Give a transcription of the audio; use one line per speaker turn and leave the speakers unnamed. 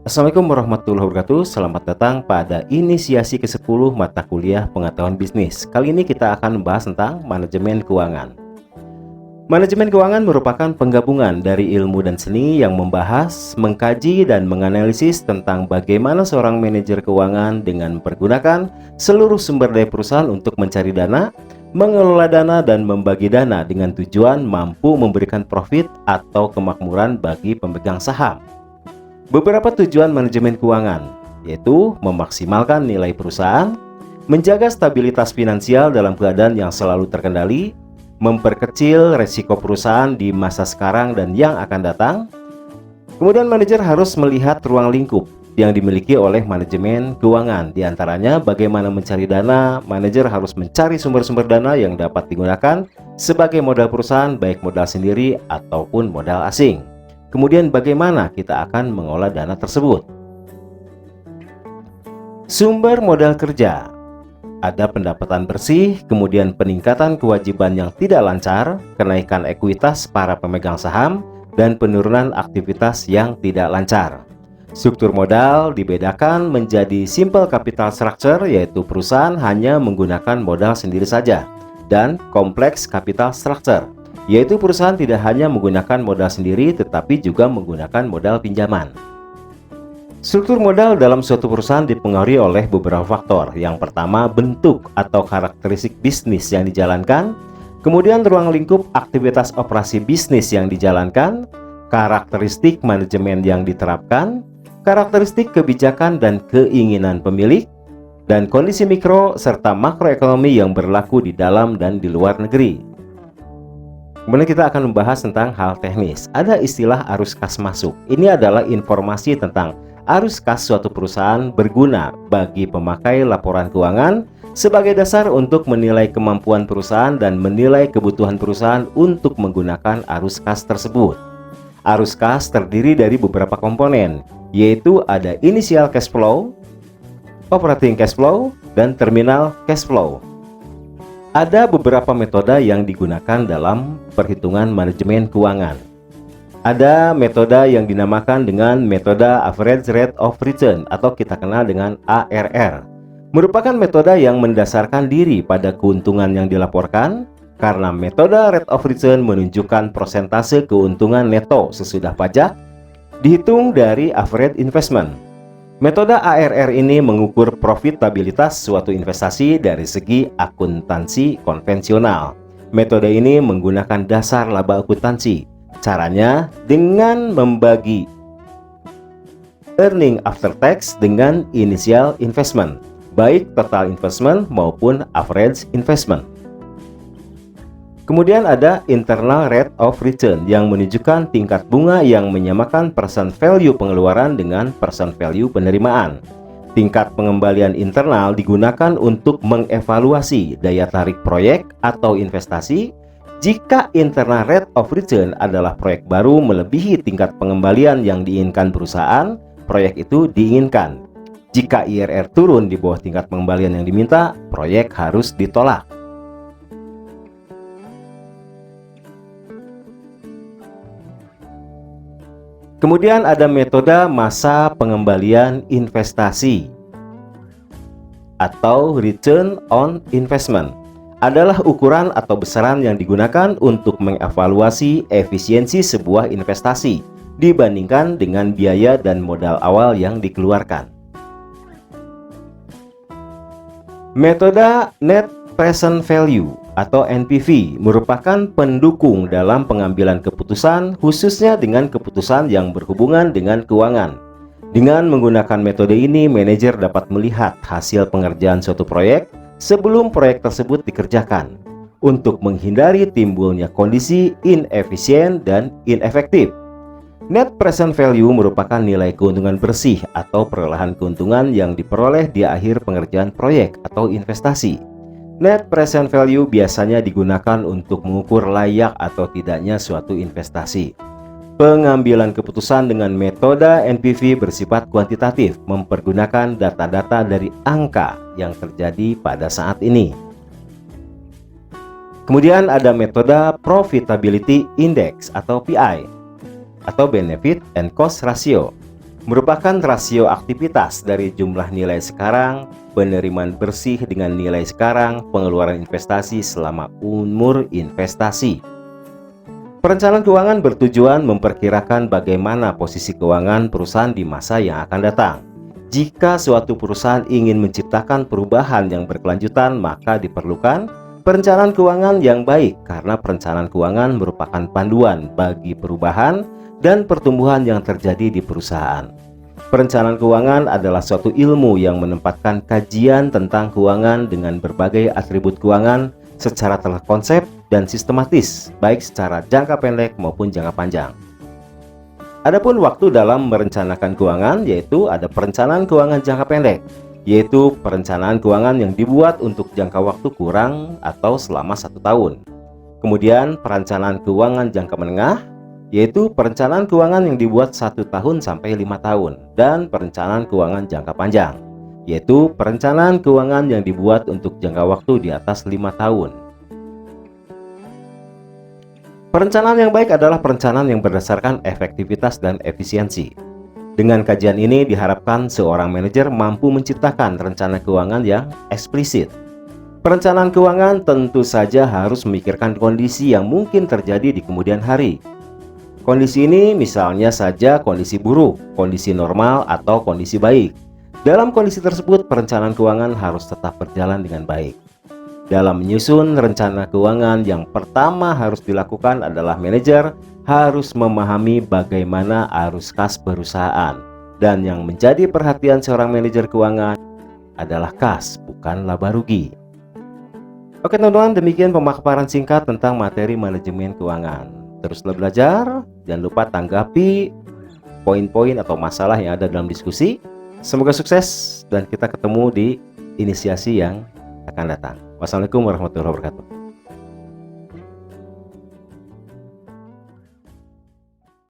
Assalamualaikum warahmatullahi wabarakatuh. Selamat datang pada inisiasi ke-10 mata kuliah pengetahuan bisnis. Kali ini kita akan membahas tentang manajemen keuangan. Manajemen keuangan merupakan penggabungan dari ilmu dan seni yang membahas, mengkaji, dan menganalisis tentang bagaimana seorang manajer keuangan dengan mempergunakan seluruh sumber daya perusahaan untuk mencari dana, mengelola dana, dan membagi dana dengan tujuan mampu memberikan profit atau kemakmuran bagi pemegang saham. Beberapa tujuan manajemen keuangan, yaitu memaksimalkan nilai perusahaan, menjaga stabilitas finansial dalam keadaan yang selalu terkendali, memperkecil resiko perusahaan di masa sekarang dan yang akan datang. Kemudian manajer harus melihat ruang lingkup yang dimiliki oleh manajemen keuangan. Di antaranya bagaimana mencari dana, manajer harus mencari sumber-sumber dana yang dapat digunakan sebagai modal perusahaan, baik modal sendiri ataupun modal asing. Kemudian bagaimana kita akan mengolah dana tersebut. Sumber modal kerja. Ada pendapatan bersih, kemudian peningkatan kewajiban yang tidak lancar, kenaikan ekuitas para pemegang saham, dan penurunan aktivitas yang tidak lancar. Struktur modal dibedakan menjadi simple capital structure, yaitu perusahaan hanya menggunakan modal sendiri saja, dan complex capital structure, yaitu perusahaan tidak hanya menggunakan modal sendiri tetapi juga menggunakan modal pinjaman. Struktur modal dalam suatu perusahaan dipengaruhi oleh beberapa faktor. Yang pertama, bentuk atau karakteristik bisnis yang dijalankan, kemudian ruang lingkup aktivitas operasi bisnis yang dijalankan, karakteristik manajemen yang diterapkan, karakteristik kebijakan dan keinginan pemilik, dan kondisi mikro serta makroekonomi yang berlaku di dalam dan di luar negeri. Kemudian kita akan membahas tentang hal teknis. Ada istilah arus kas masuk. Ini adalah informasi tentang arus kas suatu perusahaan berguna bagi pemakai laporan keuangan sebagai dasar untuk menilai kemampuan perusahaan dan menilai kebutuhan perusahaan untuk menggunakan arus kas tersebut. Arus kas terdiri dari beberapa komponen, yaitu ada initial cash flow, operating cash flow, dan terminal cash flow. Ada beberapa metode yang digunakan dalam perhitungan manajemen keuangan. Ada metode yang dinamakan dengan metode average rate of return atau kita kenal dengan ARR. Merupakan metode yang mendasarkan diri pada keuntungan yang dilaporkan, karena metode rate of return menunjukkan persentase keuntungan neto sesudah pajak dihitung dari average investment. Metode ARR ini mengukur profitabilitas suatu investasi dari segi akuntansi konvensional. Metode ini menggunakan dasar laba akuntansi. Caranya dengan membagi earning after tax dengan initial investment, baik total investment maupun average investment. Kemudian ada internal rate of return yang menunjukkan tingkat bunga yang menyamakan percent value pengeluaran dengan percent value penerimaan. Tingkat pengembalian internal digunakan untuk mengevaluasi daya tarik proyek atau investasi. Jika internal rate of return adalah proyek baru melebihi tingkat pengembalian yang diinginkan perusahaan, proyek itu diinginkan. Jika IRR turun di bawah tingkat pengembalian yang diminta, proyek harus ditolak. Kemudian ada metode masa pengembalian investasi atau return on investment. Adalah ukuran atau besaran yang digunakan untuk mengevaluasi efisiensi sebuah investasi dibandingkan dengan biaya dan modal awal yang dikeluarkan. Metode net present value atau NPV merupakan pendukung dalam pengambilan keputusan, khususnya dengan keputusan yang berhubungan dengan keuangan. Dengan menggunakan metode ini, manajer dapat melihat hasil pengerjaan suatu proyek sebelum proyek tersebut dikerjakan untuk menghindari timbulnya kondisi inefisien dan inefektif. Net present value merupakan nilai keuntungan bersih atau perolahan keuntungan yang diperoleh di akhir pengerjaan proyek atau investasi. Net present value biasanya digunakan untuk mengukur layak atau tidaknya suatu investasi. Pengambilan keputusan dengan metode NPV bersifat kuantitatif, mempergunakan data-data dari angka yang terjadi pada saat ini. Kemudian ada metode Profitability Index atau PI atau Benefit and Cost Ratio. merupakan rasio aktivitas dari jumlah nilai sekarang, penerimaan bersih dengan nilai sekarang, pengeluaran investasi selama umur investasi. Perencanaan keuangan bertujuan memperkirakan bagaimana posisi keuangan perusahaan di masa yang akan datang. Jika suatu perusahaan ingin menciptakan perubahan yang berkelanjutan, maka diperlukan perencanaan keuangan yang baik, karena perencanaan keuangan merupakan panduan bagi perubahan dan pertumbuhan yang terjadi di perusahaan. Perencanaan keuangan adalah suatu ilmu yang menempatkan kajian tentang keuangan dengan berbagai atribut keuangan secara terkonsep dan sistematis, baik secara jangka pendek maupun jangka panjang. Adapun waktu dalam merencanakan keuangan, yaitu ada perencanaan keuangan jangka pendek, yaitu perencanaan keuangan yang dibuat untuk jangka waktu kurang atau selama 1 tahun. Kemudian perencanaan keuangan jangka menengah, yaitu perencanaan keuangan yang dibuat 1 tahun sampai 5 tahun, dan perencanaan keuangan jangka panjang, yaitu perencanaan keuangan yang dibuat untuk jangka waktu di atas 5 tahun. Perencanaan yang baik adalah perencanaan yang berdasarkan efektivitas dan efisiensi. Dengan kajian ini diharapkan seorang manajer mampu menciptakan rencana keuangan yang eksplisit. Perencanaan keuangan tentu saja harus memikirkan kondisi yang mungkin terjadi di kemudian hari. Kondisi ini misalnya saja kondisi buruk, kondisi normal, atau kondisi baik. Dalam kondisi tersebut, perencanaan keuangan harus tetap berjalan dengan baik. Dalam menyusun rencana keuangan, yang pertama harus dilakukan adalah manajer harus memahami bagaimana arus kas perusahaan. Dan yang menjadi perhatian seorang manajer keuangan adalah kas, bukan laba rugi. Oke teman-teman, demikian pemaparan singkat tentang materi manajemen keuangan. Teruslah belajar, jangan lupa tanggapi poin-poin atau masalah yang ada dalam diskusi. Semoga sukses dan kita ketemu di inisiasi yang akan datang. Wassalamualaikum warahmatullahi wabarakatuh.